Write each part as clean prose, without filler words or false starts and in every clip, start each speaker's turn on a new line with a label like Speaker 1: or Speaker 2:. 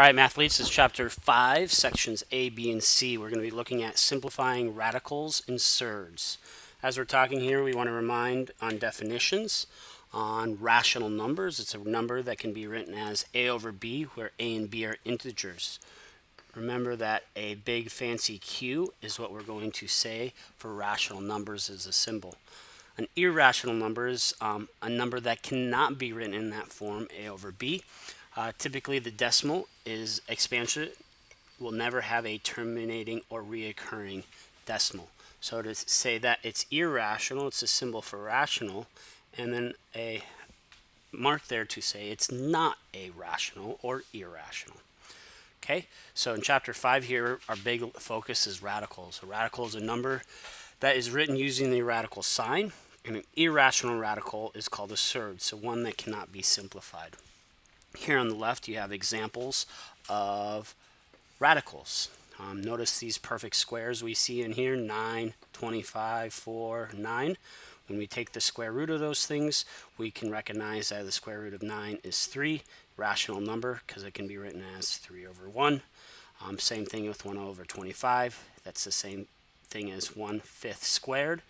Speaker 1: All right, Mathletes, this is chapter 5, sections A, B, and C. We're going to be looking at simplifying radicals and surds. As we're talking here, we want to remind on definitions. On rational numbers, it's a number that can be written as A over B, where A and B are integers. Remember that a big fancy Q is what we're going to say for rational numbers as a symbol. An irrational number is a number that cannot be written in that form, A over B. Typically, the decimal is expansion will never have a terminating or reoccurring decimal. So to say that it's irrational, it's a symbol for rational, and then a mark there to say it's not a rational or irrational. Okay, so in chapter 5 here, our big focus is radicals. A radical is a number that is written using the radical sign, and an irrational radical is called a surd, so one that cannot be simplified. Here on the left, you have examples of radicals. Notice these perfect squares we see in here, 9, 25, 4, 9. When we take the square root of those things, we can recognize that the square root of 9 is 3, rational number, because it can be written as 3 over 1. Same thing with 1 over 25. That's the same thing as 1/5 squared.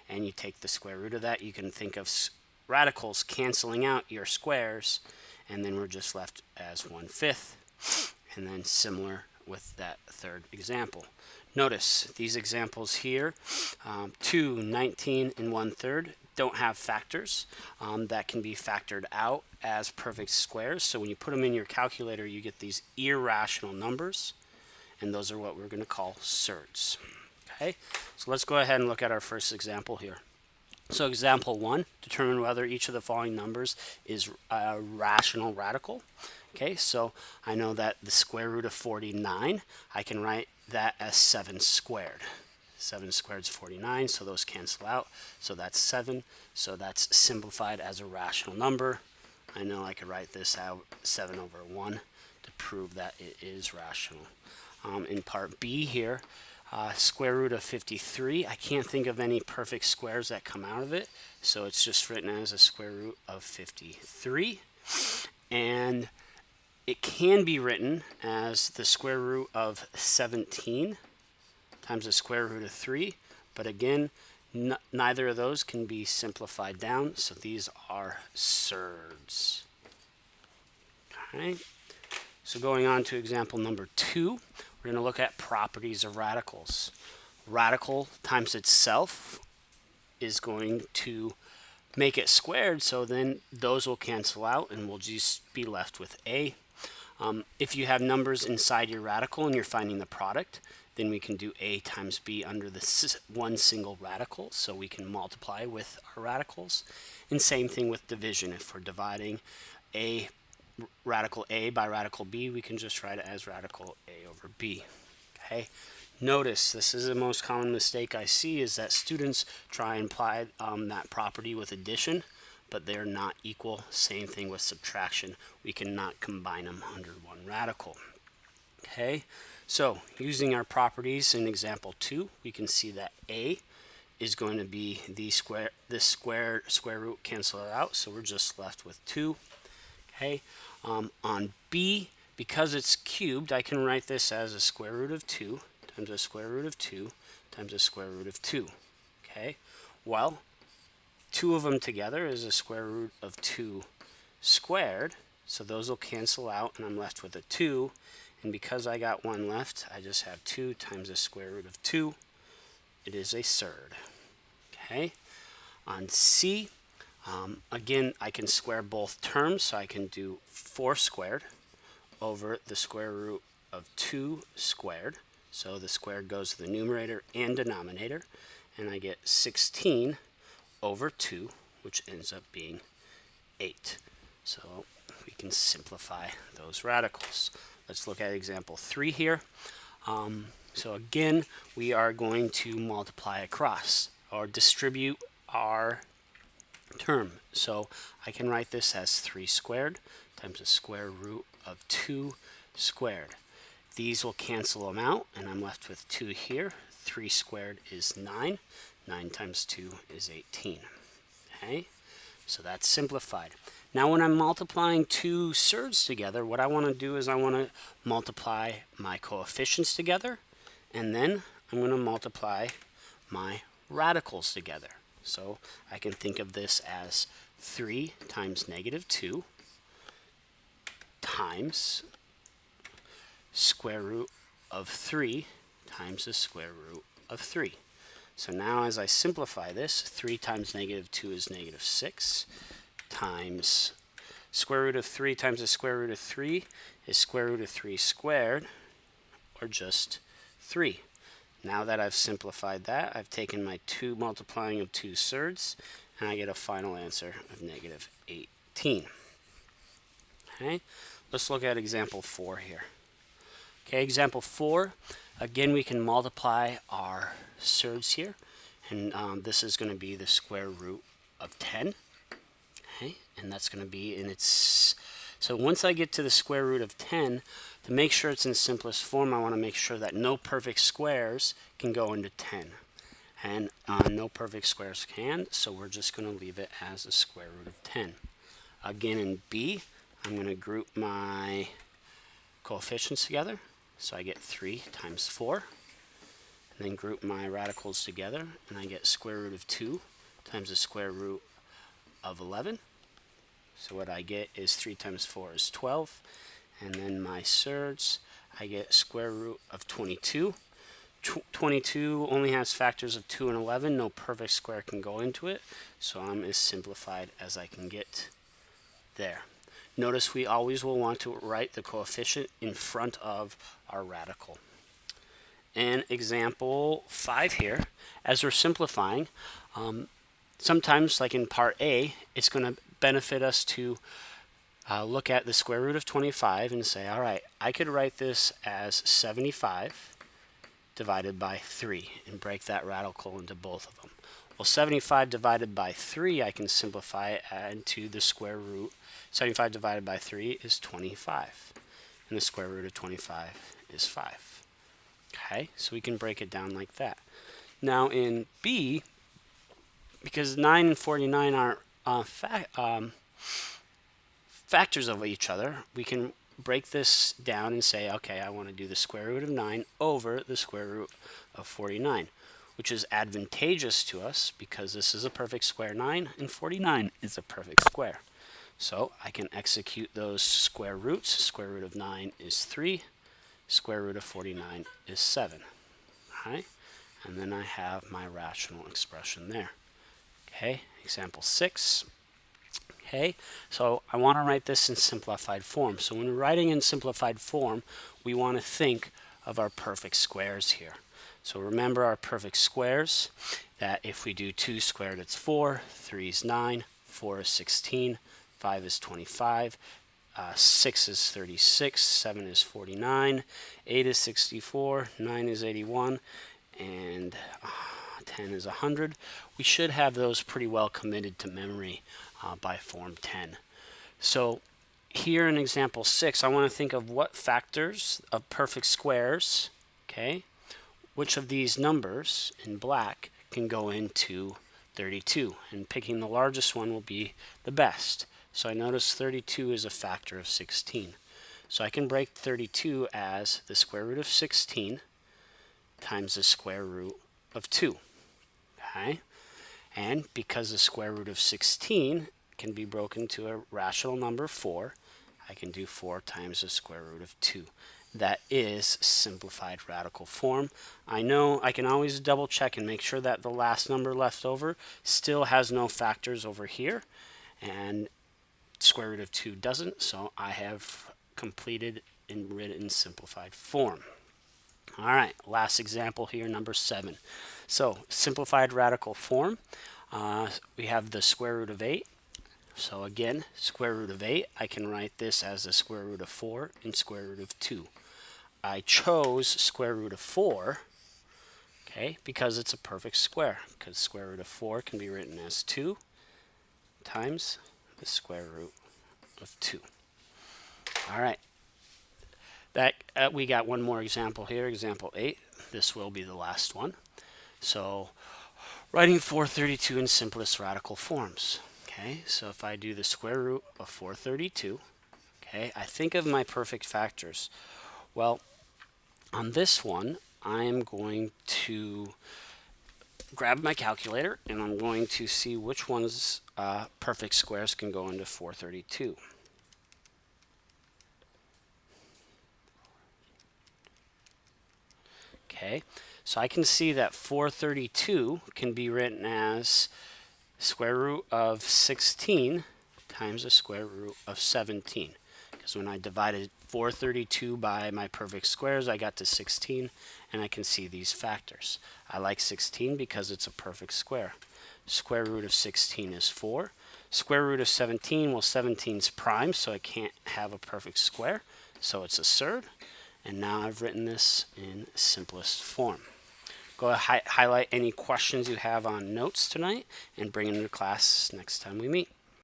Speaker 1: And you take the square root of that, you can think of radicals canceling out your squares, and then we're just left as 1/5. And then similar with that third example. Notice these examples here, 2, 19, and 1/3 don't have factors that can be factored out as perfect squares. So when you put them in your calculator, you get these irrational numbers, and those are what we're going to call surds. Okay, so let's go ahead and look at our first example here. So example 1, determine whether each of the following numbers is a rational radical. Okay, so I know that the square root of 49, I can write that as 7 squared. 7 squared is 49, so those cancel out. So that's 7. So that's simplified as a rational number. I know I could write this out 7 over 1 to prove that it is rational. In part B here, square root of 53, I can't think of any perfect squares that come out of it, so it's just written as a square root of 53. And it can be written as the square root of 17 times the square root of 3, but again, neither of those can be simplified down, so these are surds. All right, so going on to example number 2, we're going to look at properties of radicals. Radical times itself is going to make it squared, so then those will cancel out and we'll just be left with A. If you have numbers inside your radical and you're finding the product, then we can do A times B under the one single radical, so we can multiply with our radicals. And same thing with division. If we're dividing A radical A by radical B, we can just write it as radical A over B. Okay. Notice, this is the most common mistake I see, is that students try and apply that property with addition, but they're not equal. Same thing with subtraction. We cannot combine them under one radical. Okay, so using our properties in example 2, we can see that A is going to be this square root cancel it out, so we're just left with 2. Okay, on B, because it's cubed, I can write this as a square root of 2 times a square root of 2 times a square root of 2. Okay, well, 2 of them together is a square root of 2 squared, so those will cancel out and I'm left with a 2, and because I got 1 left, I just have 2 times the square root of 2. It is a surd. Okay, on C, again, I can square both terms, so I can do 4 squared over the square root of 2 squared. So the squared goes to the numerator and denominator, and I get 16 over 2, which ends up being 8. So we can simplify those radicals. Let's look at example 3 here. So again, we are going to multiply across or distribute our term. So I can write this as 3 squared times the square root of 2 squared. These will cancel them out, and I'm left with 2 here. 3 squared is 9. 9 times 2 is 18. Okay, So that's simplified. Now when I'm multiplying two surds together, what I want to do is I want to multiply my coefficients together, and then I'm going to multiply my radicals together. So I can think of this as 3 times negative 2 times square root of 3 times the square root of 3. So now as I simplify this, 3 times negative 2 is negative 6 times square root of 3 times the square root of 3 is square root of 3 squared, or just 3. Now that I've simplified that, I've taken my multiplying of two surds, and I get a final answer of negative 18. Okay, let's look at example 4 here. Okay, example 4, again we can multiply our surds here, and this is going to be the square root of 10. Okay, and that's going to be in its, so once I get to the square root of 10, to make sure it's in simplest form, I want to make sure that no perfect squares can go into 10. And no perfect squares can, so we're just going to leave it as the square root of 10. Again, in B, I'm going to group my coefficients together. So I get 3 times 4. And then group my radicals together, and I get square root of 2 times the square root of 11. So what I get is 3 times 4 is 12. And then my surds, I get square root of 22. 22 only has factors of 2 and 11. No perfect square can go into it. So I'm as simplified as I can get there. Notice we always will want to write the coefficient in front of our radical. And example 5 here, as we're simplifying, sometimes like in part A, it's going to benefit us to look at the square root of 25 and say, all right, I could write this as 75 divided by 3 and break that radical into both of them. Well, 75 divided by 3, I can simplify it into the square root. 75 divided by 3 is 25, and the square root of 25 is 5. Okay, so we can break it down like that. Now in B, because 9 and 49 are factors of each other, we can break this down and say, okay, I want to do the square root of 9 over the square root of 49, which is advantageous to us because this is a perfect square 9 and 49 is a perfect square. So I can execute those square roots. Square root of 9 is 3. Square root of 49 is 7. Okay? And then I have my rational expression there. Okay, example 6. Okay, so I want to write this in simplified form. So when we're writing in simplified form, we want to think of our perfect squares here. So remember our perfect squares, that if we do 2 squared, it's 4, 3 is 9, 4 is 16, 5 is 25, 6 is 36, 7 is 49, 8 is 64, 9 is 81, and 10 is 100. We should have those pretty well committed to memory by form 10. So here in example 6, I want to think of what factors of perfect squares, okay, which of these numbers in black can go into 32, and picking the largest one will be the best. So I notice 32 is a factor of 16. So I can break 32 as the square root of 16 times the square root of 2. Okay? And because the square root of 16 can be broken to a rational number 4, I can do 4 times the square root of 2. That is simplified radical form. I know I can always double check and make sure that the last number left over still has no factors over here, and square root of 2 doesn't, so I have completed and written simplified form. All right, last example here, number 7. So simplified radical form, we have the square root of 8. So again, square root of 8, I can write this as the square root of 4 and square root of 2. I chose square root of 4, okay, because it's a perfect square, because square root of 4 can be written as 2 times the square root of 2. All right, that we got one more example here, example 8. This will be the last one. So writing 432 in simplest radical forms. Okay, so if I do the square root of 432, okay, I think of my perfect factors. Well, on this one, I am going to grab my calculator and I'm going to see which ones perfect squares can go into 432. Okay, so I can see that 432 can be written as square root of 16 times the square root of 17. Because when I divided 432 by my perfect squares, I got to 16, and I can see these factors. I like 16 because it's a perfect square. Square root of 16 is 4. Square root of 17, well, 17 is prime, so I can't have a perfect square, so it's a surd. And now I've written this in simplest form. Go highlight any questions you have on notes tonight and bring them to class next time we meet.